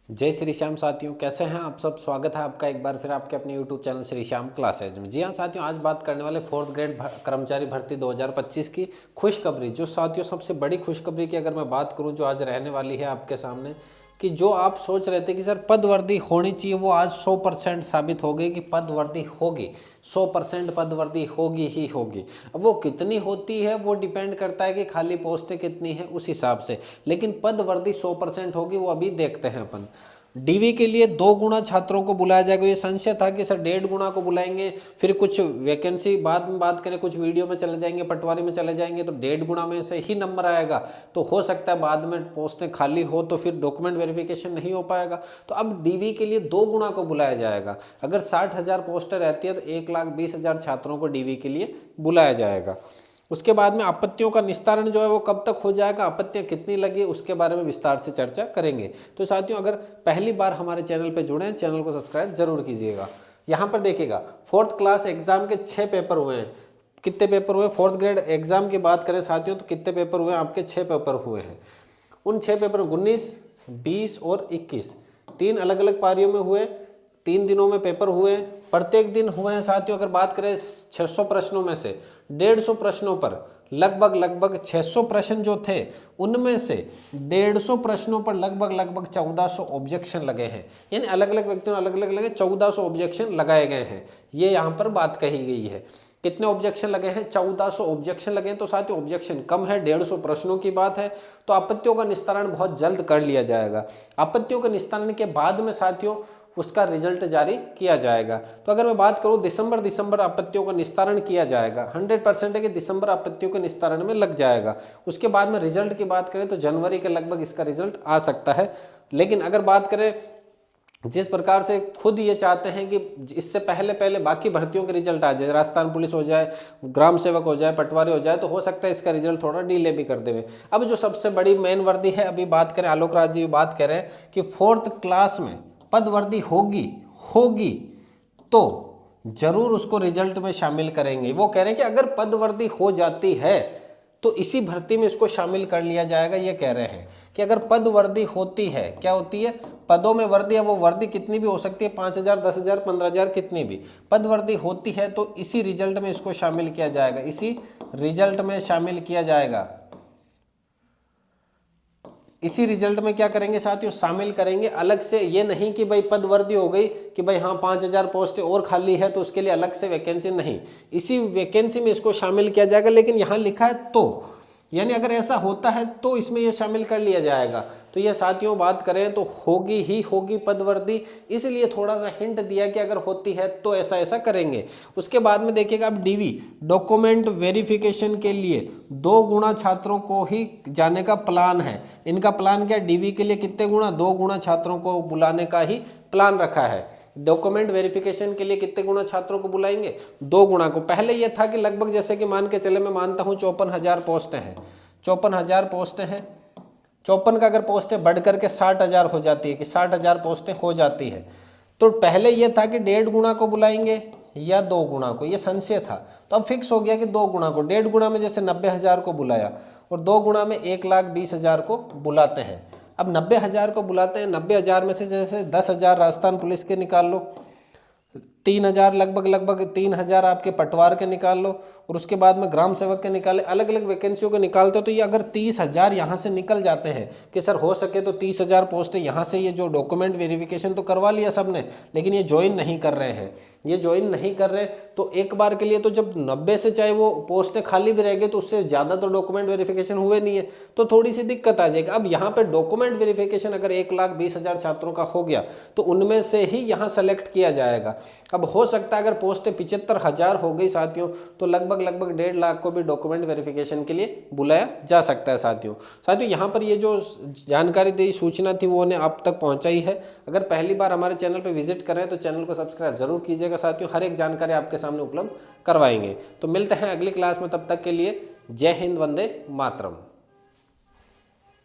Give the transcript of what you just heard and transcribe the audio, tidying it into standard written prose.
जय श्री श्याम साथियों, कैसे हैं आप सब। स्वागत है आपका एक बार फिर आपके अपने YouTube channel Shri Shyam classes में। जी हाँ साथियों, आज बात करने वाले 4th ग्रेड कर्मचारी भर्ती 2025 की खुशखबरी। जो साथियों सबसे बड़ी खुशखबरी की अगर मैं बात करूं जो आज रहने वाली है आपके सामने, कि जो आप सोच रहे थे कि सर पदवर्दी होनी चाहिए, वो आज 100% साबित हो गई कि पदवर्दी होगी। 100% पदवर्दी होगी ही होगी। अब वो कितनी होती है वो डिपेंड करता है कि खाली पोस्टें कितनी है उस हिसाब से, लेकिन पदवर्दी 100% होगी, वो अभी देखते हैं अपन। डीवी के लिए 2 गुना छात्रों को बुलाया जाएगा। ये संशय था कि सर 1.5 गुना को बुलाएंगे, फिर कुछ वैकेंसी बाद में बात करें, कुछ वीडियो में चले जाएंगे, पटवारी में चले जाएंगे तो 1.5 गुना में से ही नंबर आएगा। तो हो सकता है बाद में पोस्टें खाली हो तो फिर डॉक्यूमेंट वेरिफिकेशन नहीं हो पाएगा। तो अब डीवी के लिए 2 गुना को बुलाया जाएगा। अगर 60,000 पोस्टें रहती है तो 1,20,000 छात्रों को डीवी के लिए बुलाया जाएगा। उसके बाद में आपत्तियों का निस्तारण जो है वो कब तक हो जाएगा, आपत्तियां कितनी लगी, उसके बारे में विस्तार से चर्चा करेंगे। तो साथियों, अगर पहली बार हमारे चैनल पे जुड़े हैं, चैनल को सब्सक्राइब जरूर कीजिएगा। यहाँ पर देखिएगा 4th क्लास एग्जाम के 6 पेपर हुए हैं। कितने पेपर हुए? 4th ग्रेड एग्जाम की बात करें साथियों तो कितने पेपर हुए? आपके 6 पेपर हुए हैं। उन 6 पेपर 19, 20 और 21 3 अलग अलग पारियों में हुए, 3 दिनों में पेपर हुए। प्रत्येक दिन हुए हैं साथियों। अगर बात करें 600 प्रश्नों में से 150 प्रश्नों पर लगभग 600 प्रश्न जो थे, उनमें से 150 प्रश्नों पर लगभग 1400 ऑब्जेक्शन लगे हैं। यानी अलग अलग व्यक्तियों ने अलग अलग लगे 1400 ऑब्जेक्शन लगाए गए हैं। ये यहाँ पर बात कही गई है। कितने ऑब्जेक्शन लगे हैं? 1400 ऑब्जेक्शन लगे हैं। तो साथियों ऑब्जेक्शन कम है, 150 प्रश्नों की बात है, तो आपत्तियों का निस्तारण बहुत जल्द कर लिया जाएगा। आपत्तियों के निस्तारण के बाद में साथियों उसका रिजल्ट जारी किया जाएगा। तो अगर मैं बात करूं दिसंबर आपत्तियों का निस्तारण किया जाएगा। 100% है कि दिसंबर आपत्तियों के निस्तारण में लग जाएगा। उसके बाद में रिजल्ट की बात करें तो जनवरी के लगभग इसका रिजल्ट आ सकता है। लेकिन अगर बात करें जिस प्रकार से खुद ये चाहते हैं कि इससे पहले बाकी भर्तियों के रिजल्ट आ जाए, राजस्थान पुलिस हो जाए, ग्राम सेवक हो जाए, पटवारी हो जाए, तो हो सकता है इसका रिजल्ट थोड़ा डिले भी कर देवे। अब जो सबसे बड़ी मेन वर्दी है, अभी बात करें, आलोक राज जी बात करें कि 4th क्लास में पदवर्दी होगी तो जरूर उसको रिजल्ट में शामिल करेंगे। वो कह रहे हैं कि अगर पदवर्दी हो जाती है तो इसी भर्ती में इसको शामिल कर लिया जाएगा। ये कह रहे हैं कि अगर पदवर्दी होती है, क्या होती है? पदों में वर्दी है, वो वर्दी कितनी भी हो सकती है, 5,000, 10,000, 15,000, कितनी भी पदवर्दी होती है तो इसी रिजल्ट में इसको शामिल किया जाएगा। इसी रिजल्ट में शामिल किया जाएगा। इसी रिजल्ट में क्या करेंगे साथियों? शामिल करेंगे। अलग से ये नहीं कि भाई पदवर्दी हो गई कि भाई हाँ 5,000 पोस्ट और खाली है तो उसके लिए अलग से वैकेंसी, नहीं, इसी वैकेंसी में इसको शामिल किया जाएगा। लेकिन यहाँ लिखा है तो, यानी अगर ऐसा होता है तो इसमें ये शामिल कर लिया जाएगा। तो ये साथियों बात करें तो होगी ही होगी पदवर्दी, इसलिए थोड़ा सा हिंट दिया कि अगर होती है तो ऐसा ऐसा करेंगे। उसके बाद में देखिएगा अब डीवी डॉक्यूमेंट वेरिफिकेशन के लिए 2 गुना छात्रों को ही जाने का प्लान है। इनका प्लान क्या? डीवी के लिए कितने गुना? 2 गुना छात्रों को बुलाने का ही प्लान रखा है। डॉक्यूमेंट वेरिफिकेशन के लिए कितने गुना छात्रों को बुलाएंगे? 2 गुना को। पहले यह था कि लगभग, जैसे कि मान के चले, मैं मानता हूं 54,000 पोस्टें हैं, 54,000 पोस्टें हैं, 54 का अगर पोस्टें बढ़ करके 60,000 हो जाती है, कि 60,000 पोस्टें हो जाती है, तो पहले यह था कि 1.5 गुना को बुलाएंगे या 2 गुना को, ये संशय था। तो अब फिक्स हो गया कि 2 गुना को। 1.5 गुना में जैसे 90,000 को बुलाया और 2 गुना में 1,20,000 को बुलाते हैं। अब 90,000 को बुलाते हैं, 90,000 में से जैसे 10,000 राजस्थान पुलिस के निकाल लो, 3,000 लगभग 3,000 आपके पटवार के निकाल लो, और उसके बाद में ग्राम सेवक के निकाले, अलग अलग वैकेंसियों के निकालते हो तो ये अगर 30,000 यहाँ से निकल जाते हैं कि सर हो सके तो 30,000 पोस्टें यहाँ से, ये जो डॉक्यूमेंट वेरिफिकेशन तो करवा लिया सबने, लेकिन ये ज्वाइन नहीं कर रहे हैं, ये ज्वाइन नहीं कर रहे, तो एक बार के लिए तो जब 90 से चाहे वो पोस्टें खाली भी रह गई तो उससे ज़्यादा तो डॉक्यूमेंट वेरिफिकेशन हुए नहीं है, तो थोड़ी सी दिक्कत आ जाएगी। अब यहाँ पर डॉक्यूमेंट वेरिफिकेशन अगर 1,20,000 छात्रों का हो गया तो उनमें से ही यहाँ सेलेक्ट किया जाएगा। अब हो सकता है अगर पोस्टें 75,000 हो गई साथियों तो लगभग 1.5 लाख को भी डॉक्यूमेंट वेरिफिकेशन के लिए बुलाया जा सकता है साथियों यहाँ पर ये जो जानकारी दी, सूचना थी, वो उन्हें आप तक पहुंचाई है। अगर पहली बार हमारे चैनल पर विजिट करें तो चैनल को सब्सक्राइब जरूर कीजिएगा साथियों। हर एक जानकारी आपके सामने उपलब्ध करवाएंगे। तो मिलते हैं अगली क्लास में, तब तक के लिए जय हिंद, वंदे मातरम।